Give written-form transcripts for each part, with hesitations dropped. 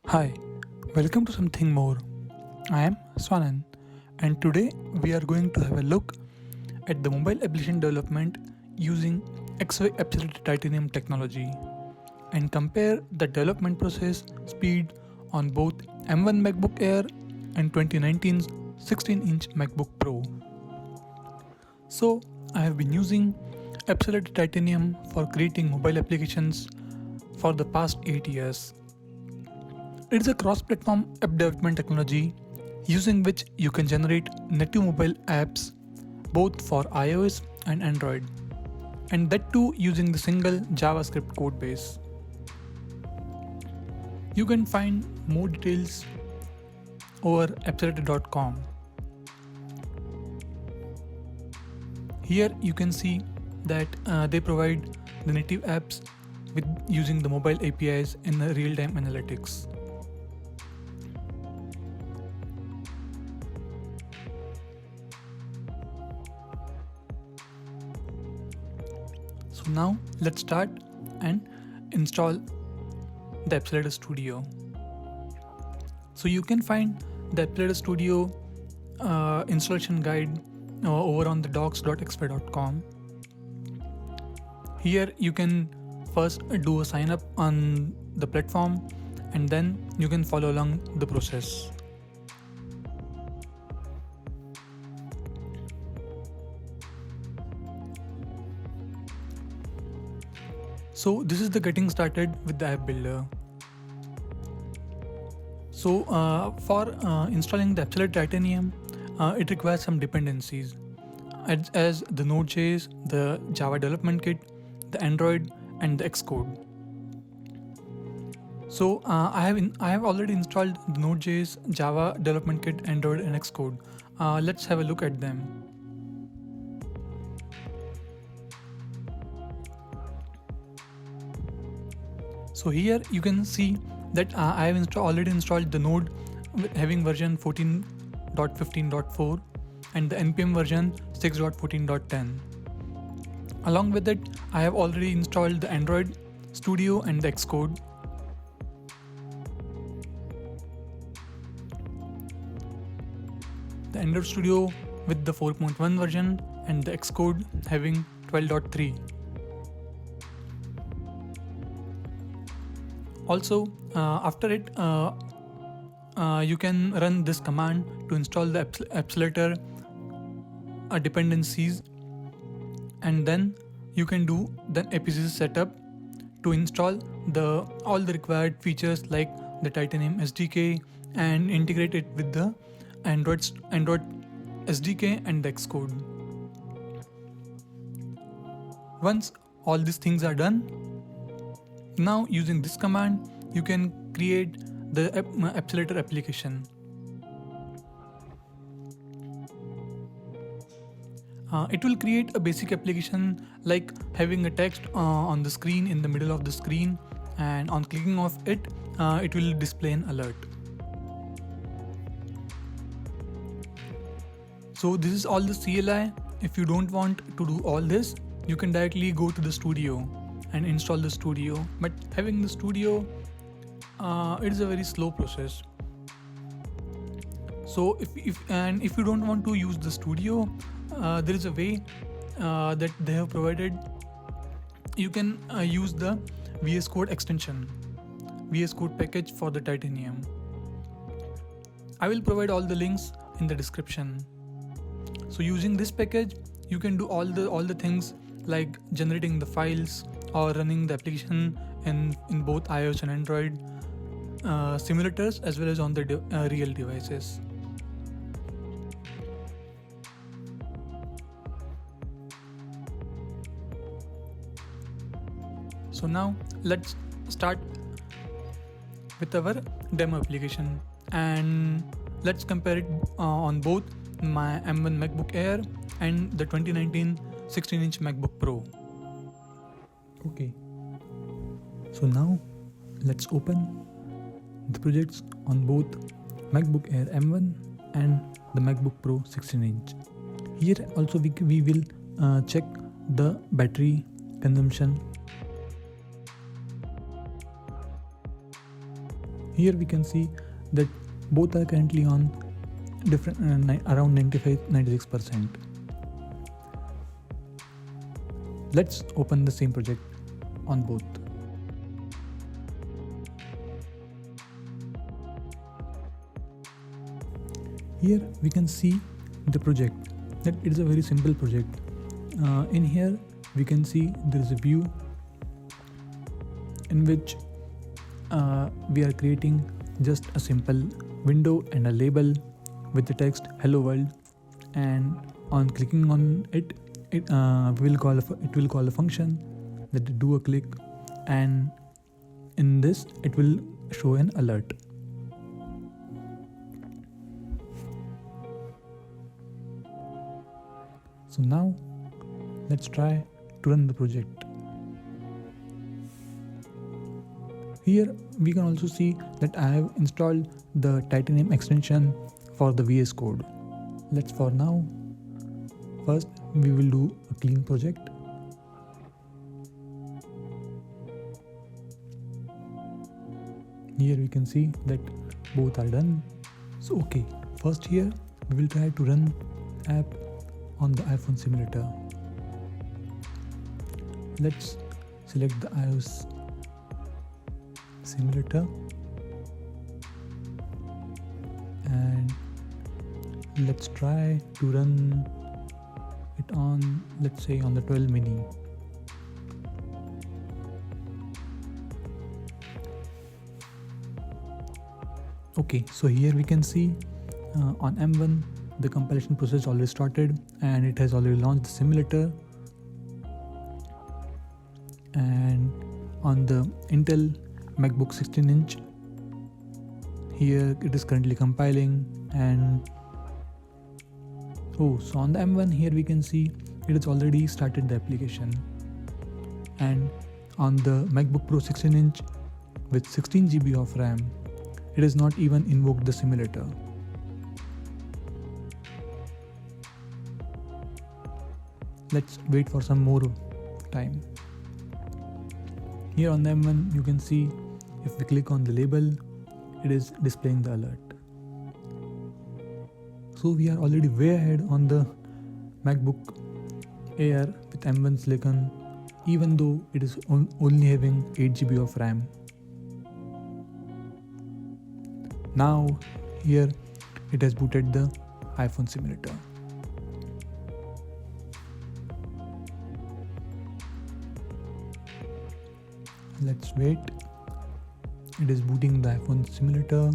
Hi, welcome to Something More. I am Swanan, and today we are going to have a look at the mobile application development using X-ray absolute titanium technology and compare the development process speed on both M1 MacBook Air and 2019's 16-inch MacBook Pro. So, I have been using absolute titanium for creating mobile applications for the past 8 years. It is a cross-platform app development technology using which you can generate native mobile apps both for iOS and Android, and that too using the single JavaScript codebase. You can find more details over appcelerator.com. Here you can see that they provide the native apps with using the mobile APIs in the real-time analytics. So now let's start and install the Appcelerator Studio. So you can find the Appcelerator Studio installation guide over on the docs.xfy.com. Here you can first do a sign up on the platform and then you can follow along the process. So this is the getting started with the app builder. So for installing the Absolute Titanium, it requires some dependencies as the Node.js, the Java Development Kit, the Android, and the Xcode. So I have already installed the Node.js, Java Development Kit, Android, and Xcode. Let's have a look at them. So here you can see that I have already installed the Node having version 14.15.4 and the npm version 6.14.10. Along with it, I have already installed the Android Studio and the Xcode. The Android Studio with the 4.1 version and the Xcode having 12.3. Also, after it, you can run this command to install the Appcelerator dependencies, and then you can do the APC setup to install all the required features like the Titanium SDK and integrate it with the Android SDK and the Xcode. Once all these things are done, now using this command you can create the Appcelerator application. It will create a basic application like having a text on the screen in the middle of the screen, and on clicking of it, it will display an alert. So this is all the CLI. If you don't want to do all this, you can directly go to the studio and install the studio. But having the studio, it is a very slow process. So if you don't want to use the studio, there is a way that they have provided. You can use the VS Code extension, VS Code package for the Titanium. I will provide all the links in the description. So using this package, you can do all the things like generating the files or running the application in both iOS and Android simulators as well as on the real devices. So now let's start with our demo application and let's compare it on both my M1 MacBook Air and the 2019 16-inch MacBook Pro. Okay, so now let's open the projects on both MacBook Air M1 and the MacBook Pro 16-inch. Here also we will check the battery consumption. Here we can see that both are currently on different around 95-96%. Let's open the same project on both. Here we can see the project, that it is a very simple project. In here we can see there is a view in which we are creating just a simple window and a label with the text hello world, and on clicking on it, it will call a function that do a click, and in this it will show an alert. So now let's try to run the project. Here we can also see that I have installed the Titanium extension for the VS Code. Let's for now, first we will do a clean project. Here we can see that both are done. So okay, first here we will try to run app on the iPhone simulator. Let's select the iOS simulator and let's try to run it on, let's say, on the 12 mini. Okay, so here we can see on M1 the compilation process already started and it has already launched the simulator, and on the Intel MacBook 16-inch here it is currently compiling. And so on the M1 here we can see it has already started the application, and on the MacBook Pro 16-inch with 16 GB of RAM it has not even invoked the simulator. Let's wait for some more time. Here on the M1 you can see if we click on the label, it is displaying the alert. So we are already way ahead on the MacBook Air with M1 Silicon, even though it is only having 8 GB of RAM. Now here it has booted the iPhone simulator. Let's wait. It is booting the iPhone simulator.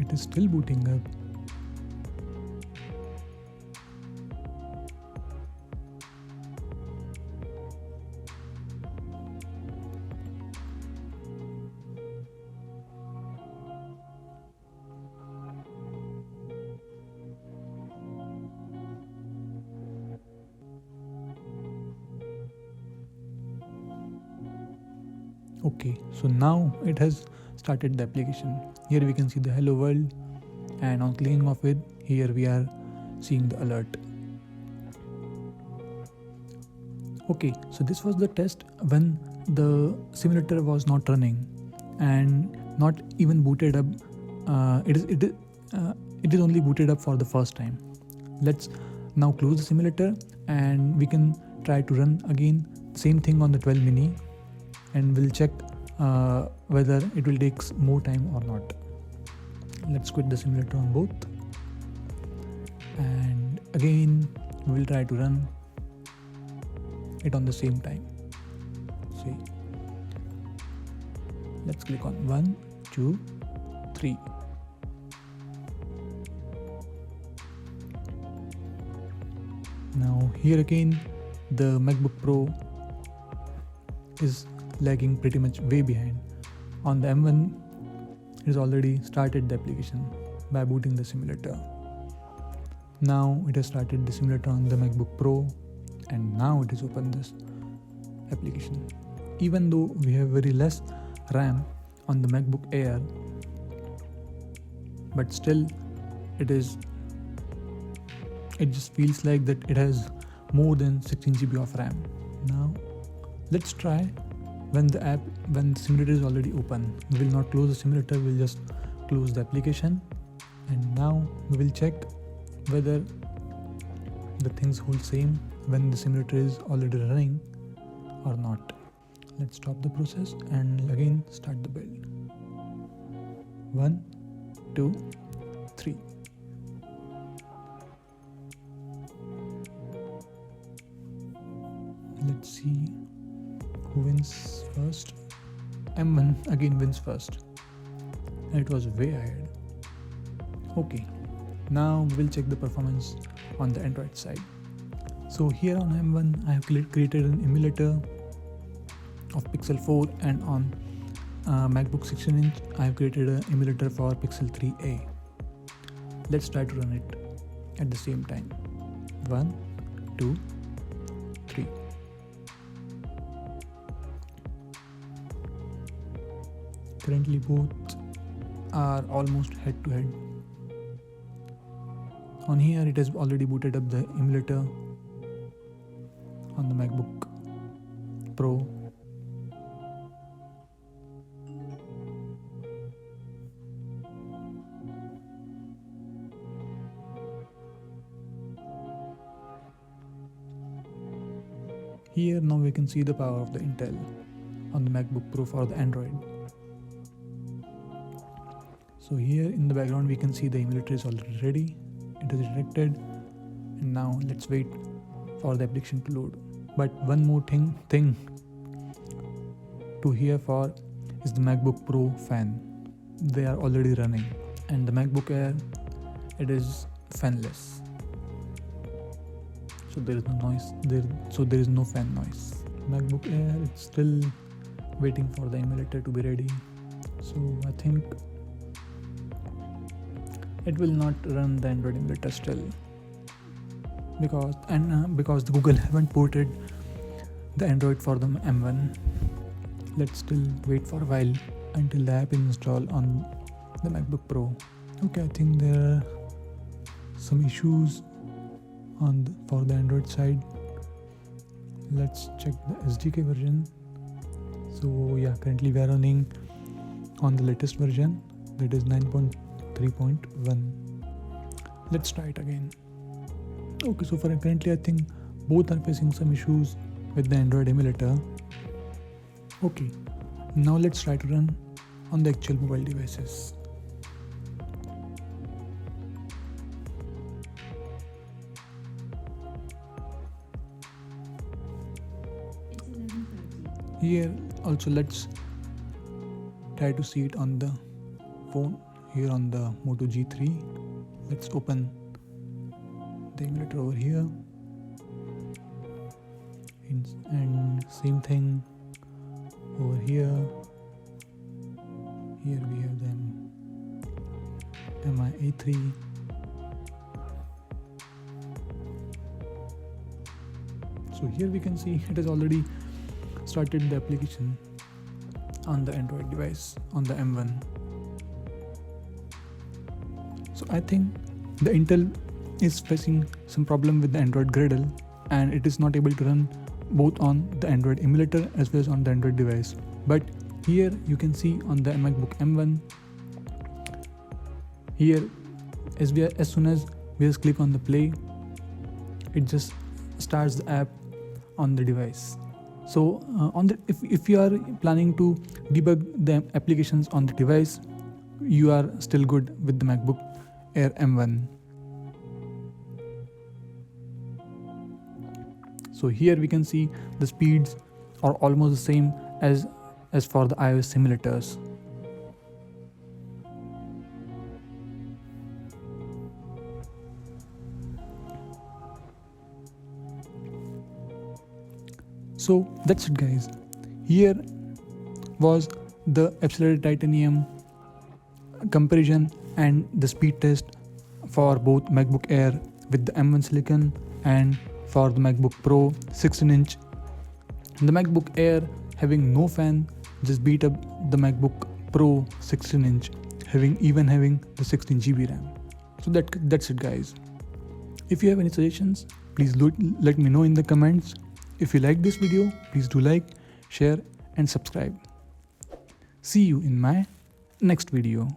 It is still booting up. Okay, so now it has started the application. Here we can see the hello world, and on clicking of it, here we are seeing the alert. Okay, so this was the test when the simulator was not running and not even booted up. It is only booted up for the first time. Let's now close the simulator and we can try to run again same thing on the 12 mini, and we'll check whether it will take more time or not. Let's quit the simulator on both, and again we will try to run it on the same time. See, let's click on 1, 2, 3. Now here again the MacBook Pro is lagging pretty much way behind. On the M1 it has already started the application by booting the simulator. Now it has started the simulator on the MacBook Pro, and now it has opened this application. Even though we have very less RAM on the MacBook Air, but still it is it just feels like that it has more than 16 GB of RAM. Now let's try when the simulator is already open. We will not close the simulator, we'll just close the application, and now we will check whether the things hold same when the simulator is already running or not. Let's stop the process and again start the build. 1, 2, 3. Let's see who wins first. M1 again wins first, and it was way ahead. Okay, now we'll check the performance on the Android side. So here on M1 I have created an emulator of Pixel 4, and on MacBook 16-inch I have created an emulator for Pixel 3a. Let's try to run it at the same time. 1, 2, 3. Currently both are almost head to head. On here it has already booted up the emulator on the MacBook Pro. Here now we can see the power of the Intel on the MacBook Pro for the Android. So here in the background we can see the emulator is already ready. It is detected, and now let's wait for the application to load. But one more thing to hear for is the MacBook Pro fan. They are already running, and the MacBook Air, it is fanless. So there is no noise there. So there is no fan noise. MacBook Air, it's still waiting for the emulator to be ready. So I think it will not run the Android emulator still, because the Google haven't ported the Android for the M1. Let's still wait for a while until the app is installed on the MacBook Pro. Okay, I think there are some issues for the Android side. Let's check the SDK version. So yeah, currently we are running on the latest version, that is 9.3.1. Let's try it again. Okay, so for currently I think both are facing some issues with the Android emulator. Okay, now let's try to run on the actual mobile devices. Here also let's try to see it on the phone. Here on the Moto G3, let's open the emulator over here, and same thing over here. Here we have the MI A3. So here we can see it has already started the application on the Android device on the M1. So I think the Intel is facing some problem with the Android Gradle, and it is not able to run both on the Android emulator as well as on the Android device. But here you can see on the MacBook M1, here as soon as we just click on the play, it just starts the app on the device. So if you are planning to debug the applications on the device, you are still good with the MacBook Air M1. So here we can see the speeds are almost the same as for the iOS simulators. So that's it, guys. Here was the Epsilon Titanium comparison and the speed test for both MacBook Air with the M1 Silicon and for the MacBook Pro 16-inch. The MacBook Air having no fan just beat up the MacBook Pro 16-inch having the 16 GB RAM. So that's it, guys. If you have any suggestions, please let me know in the comments. If you like this video, please do like, share and subscribe. See you in my next video.